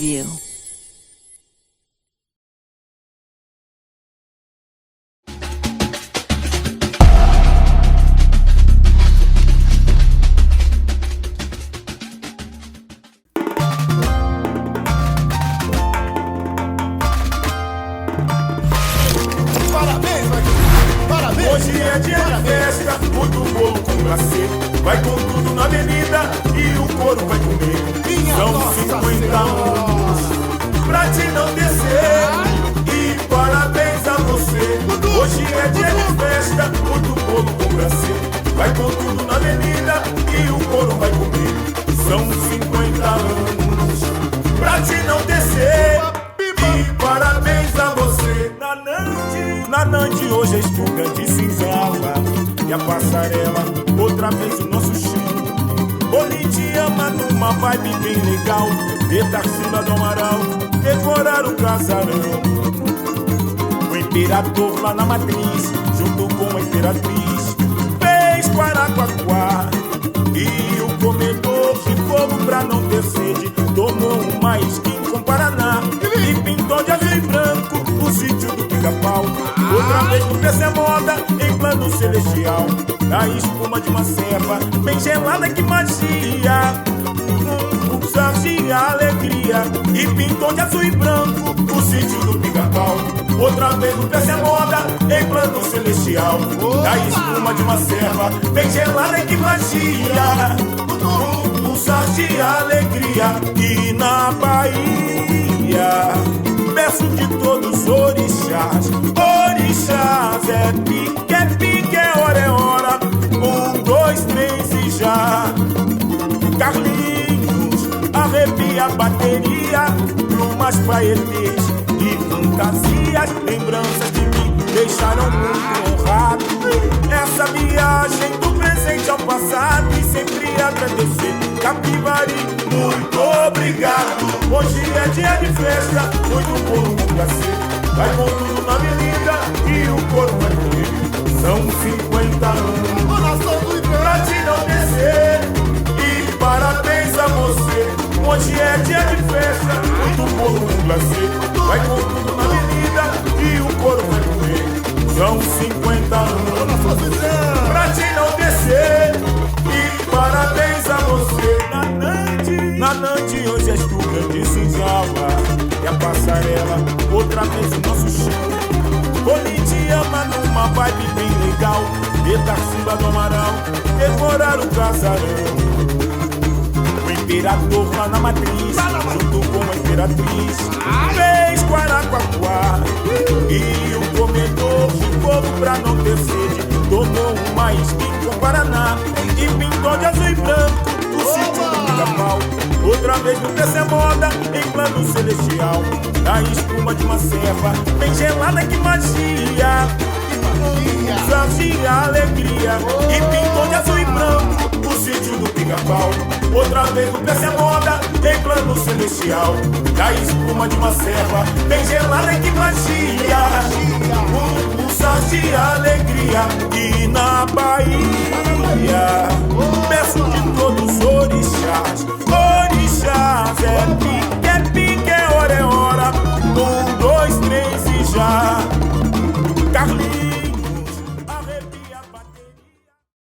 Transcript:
Review. Hoje é dia de festa, muito bolo com glacê. Vai com tudo na avenida e o couro vai comer. São 50 anos pra te não descer. E parabéns a você. Hoje é dia de festa, muito bolo com glacê. Vai com tudo na avenida e o couro vai comer. São 50 anos pra te não descer. E parabéns a você. Na Nandi hoje é estudante cinzala e a passarela, outra vez o nosso show. Oli te ama numa vibe bem legal. De Tarsila do Amaral, decorar o casarão. O imperador lá na matriz, junto com a imperatriz, fez Quaraquaquá. E o comedor de fogo pra não ter sede tomou uma skin com Paraná e pintou de azul e branco o sítio do Pica-Pau. Outra vez no PC Moda, em plano celestial, a espuma de uma serva bem gelada, que magia. Pulsar de alegria e pintou de azul e branco o sítio do Pica-Pau. Outra vez no PC Moda, em plano celestial, a espuma de uma serva bem gelada, que magia. Pulsar de alegria. E na Bahia, peço de todos os orixás. Orixás é pique, é hora. 1, 2, 3 e já. Carlinhos, arrepia a bateria. Plumas, paetês e fantasias. Lembranças de mim deixaram muito honrado essa viagem do presente ao passado. E sempre agradecer, Capivari, muito obrigado. Hoje é dia de festa, muito bolo com glacê. Vai com tudo na avenida e o couro vai comer. São 50 anos pra te não descer. E parabéns a você. Hoje é dia de festa, muito bolo com glacê. Vai com tudo na avenida e o couro vai comer. São 50 anos pra te não descer. E parabéns a você. Na Nandi hoje és tu, grande cinzala e a passarela, outra vez o nosso show. Oli te ama numa vibe bem legal. De Tarsila do Amaral, decorar o casarão. O imperador lá na matriz, junto com a imperatriz, fez Quaraquaquá. E o comedor de fogo pra não ter sede tomou uma skin com Paraná e pintou de azul e branco o sítio do Pica-Pau. Outra vez no PC Moda, em plano celestial, a espuma de uma serva bem gelada, que magia. Pulsar alegria e pintou de azul e branco o sítio do Pica-Pau. Outra vez no PC Moda, em plano celestial, a espuma de uma serva bem gelada, que magia. Pulsar de alegria. E na Bahia,